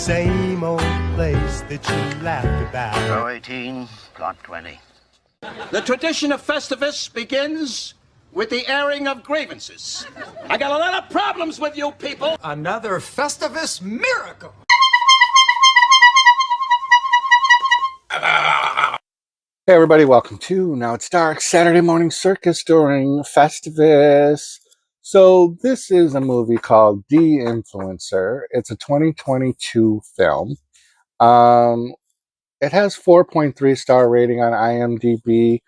same old place that you laughed about. Row 18, plot 20. The tradition of Festivus begins with the airing of grievances. I got a lot of problems with you people. Another Festivus miracle. Hey everybody, welcome to Now It's Dark, Saturday Morning Circus during Festivus. So this is a movie called The Influencer. It's a 2022 film. It has 4.3 star rating on IMDb.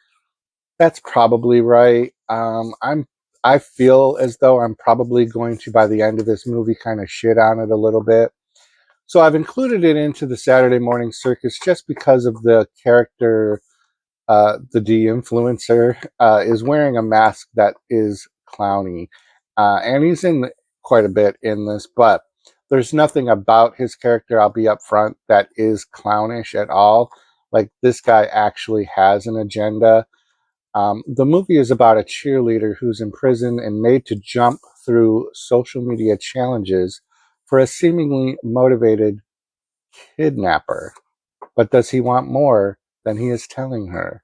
That's probably right. I feel as though I'm probably going to, by the end of this movie, kind of shit on it a little bit. So I've included it into the Saturday Morning Circus just because of the character. The de-influencer is wearing a mask that is clowny. And he's in quite a bit in this, but there's nothing about his character, I'll be upfront, that is clownish at all. Like, this guy actually has an agenda. The movie is about a cheerleader who's in prison and made to jump through social media challenges for a seemingly motivated kidnapper. But does he want more than he is telling her?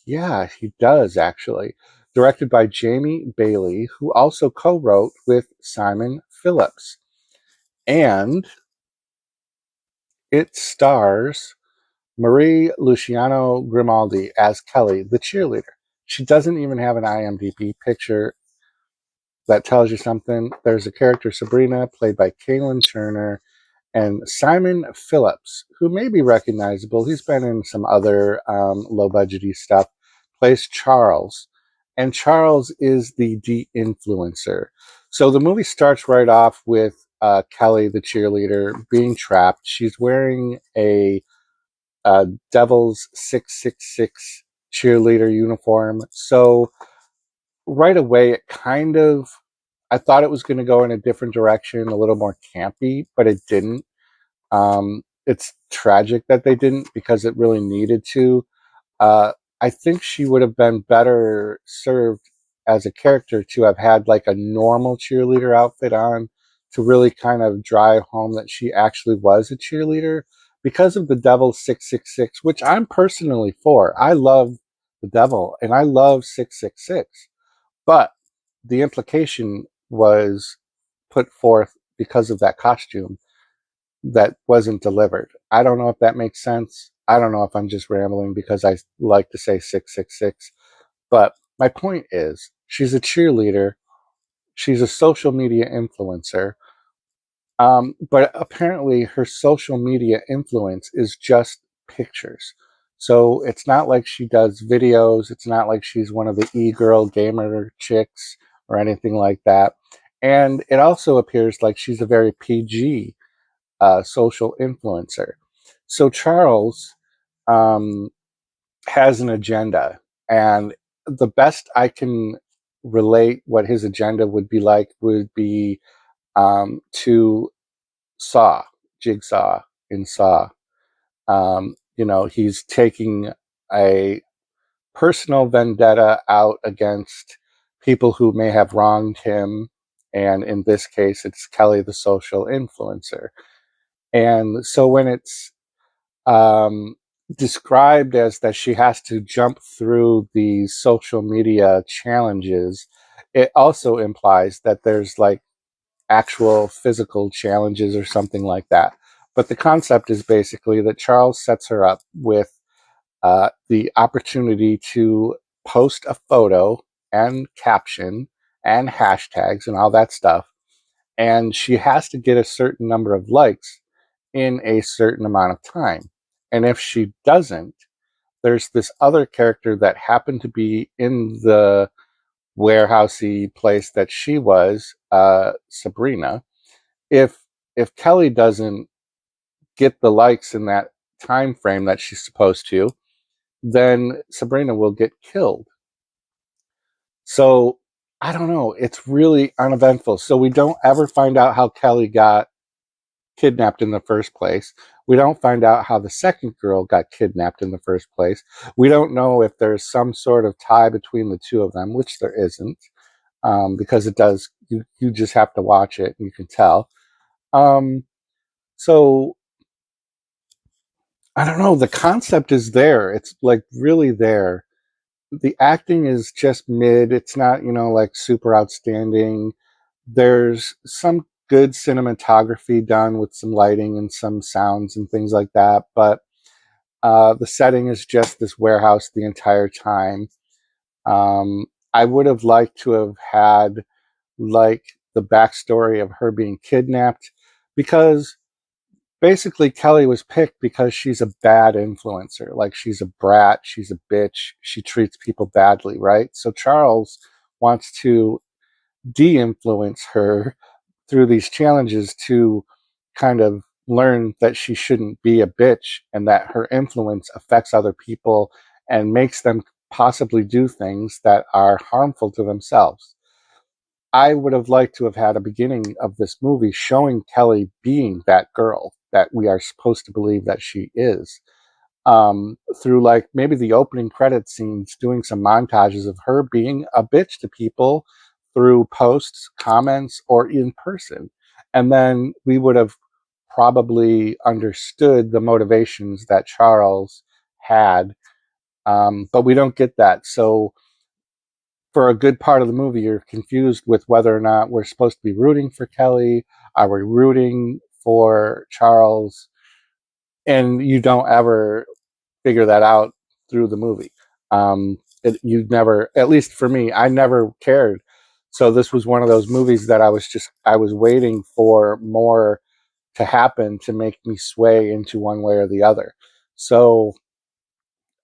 Yeah, he does, actually. Directed by Jamie Bailey, who also co-wrote with Simon Phillips. And it stars Marie Luciano Grimaldi as Kelly, the cheerleader. She doesn't even have an IMDb picture. That tells you something. There's a character, Sabrina, played by Kaylin Turner, and Simon Phillips, who may be recognizable. He's been in some other low-budgety stuff, plays Charles. And Charles is the de-influencer. So the movie starts right off with Kelly, the cheerleader, being trapped. She's wearing a Devil's 666 cheerleader uniform. So right away, it kind of, I thought it was going to go in a different direction, a little more campy, but it didn't. It's tragic that they didn't, because it really needed to. I think she would have been better served as a character to have had like a normal cheerleader outfit on, to really kind of drive home that she actually was a cheerleader, because of the Devil 666, which I'm personally for. I love the Devil and I love 666, but the implication was put forth because of that costume that wasn't delivered. I don't know if that makes sense. I don't know if I'm just rambling because I like to say 666. But my point is, she's a cheerleader. She's a social media influencer. But apparently her social media influence is just pictures. So it's not like she does videos. It's not like she's one of the e-girl gamer chicks or anything like that. And it also appears like she's a very PG social influencer. So Charles has an agenda, and the best I can relate what his agenda would be like would be to Saw, Jigsaw in Saw. He's taking a personal vendetta out against people who may have wronged him, and in this case, it's Kelly, the social influencer. And so when it's described as that she has to jump through these social media challenges, it also implies that there's like actual physical challenges or something like that. But the concept is basically that Charles sets her up with the opportunity to post a photo and caption and hashtags and all that stuff. And she has to get a certain number of likes in a certain amount of time. And if she doesn't, there's this other character that happened to be in the warehousey place that she was, Sabrina. If Kelly doesn't get the likes in that time frame that she's supposed to, then Sabrina will get killed. So I don't know. It's really uneventful. So we don't ever find out how Kelly got kidnapped in the first place. We don't find out how the second girl got kidnapped in the first place. We don't know if there's some sort of tie between the two of them, which there isn't, because it does. You just have to watch it and you can tell. So I don't know. The concept is there. It's like really there. The acting is just mid. It's not, like super outstanding. There's some good cinematography done with some lighting and some sounds and things like that. But the setting is just this warehouse the entire time. I would have liked to have had like the backstory of her being kidnapped, because basically Kelly was picked because she's a bad influencer. Like, she's a brat, she's a bitch, she treats people badly, right? So Charles wants to de-influence her through these challenges to kind of learn that she shouldn't be a bitch, and that her influence affects other people and makes them possibly do things that are harmful to themselves. I would have liked to have had a beginning of this movie showing Kelly being that girl that we are supposed to believe that she is, through like maybe the opening credit scenes, doing some montages of her being a bitch to people through posts, comments, or in person. And then we would have probably understood the motivations that Charles had. But we don't get that. So for a good part of the movie, you're confused with whether or not we're supposed to be rooting for Kelly. Are we rooting for Charles? And you don't ever figure that out through the movie. You never, at least for me, I never cared. So this was one of those movies that I was waiting for more to happen to make me sway into one way or the other. So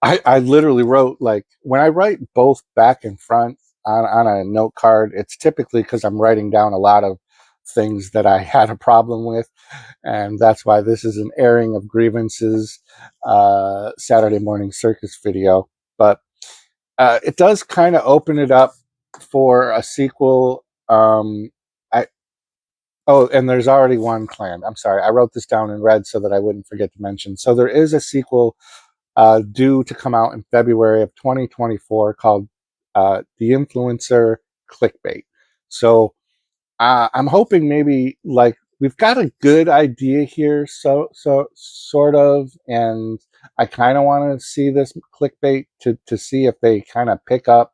I literally wrote, like, when I write both back and front on a note card, it's typically because I'm writing down a lot of things that I had a problem with. And that's why this is an airing of grievances Saturday morning circus video. But it does kind of open it up for a sequel. And there's already one planned. I'm sorry, I wrote this down in red so that I wouldn't forget to mention. So there is a sequel due to come out in February of 2024 called The Influencer Clickbait. So I'm hoping maybe, like, we've got a good idea here, so sort of, and I kind of want to see this clickbait to see if they kind of pick up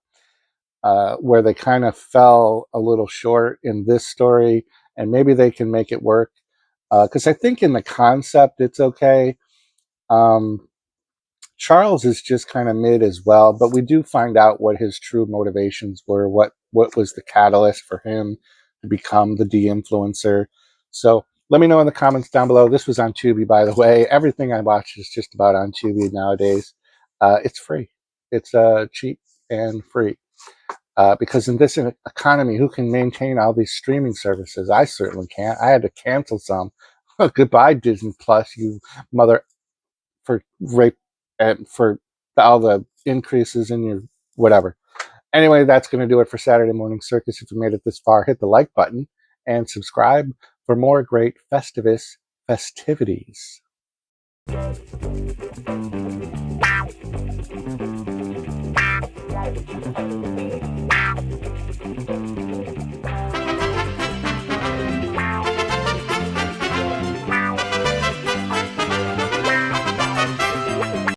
where they kind of fell a little short in this story, and maybe they can make it work. Because I think in the concept it's okay. Charles is just kind of mid as well, but we do find out what his true motivations were, what was the catalyst for him to become the de-influencer. So let me know in the comments down below. This was on Tubi, by the way. Everything I watch is just about on Tubi nowadays. It's free. It's cheap and free. Because in this economy, who can maintain all these streaming services? I certainly can't. I had to cancel some. Goodbye, Disney Plus, you mother, for rape and for all the increases in your whatever. Anyway, that's going to do it for Saturday Morning Circus. If you made it this far, hit the like button and subscribe for more great Festivus festivities.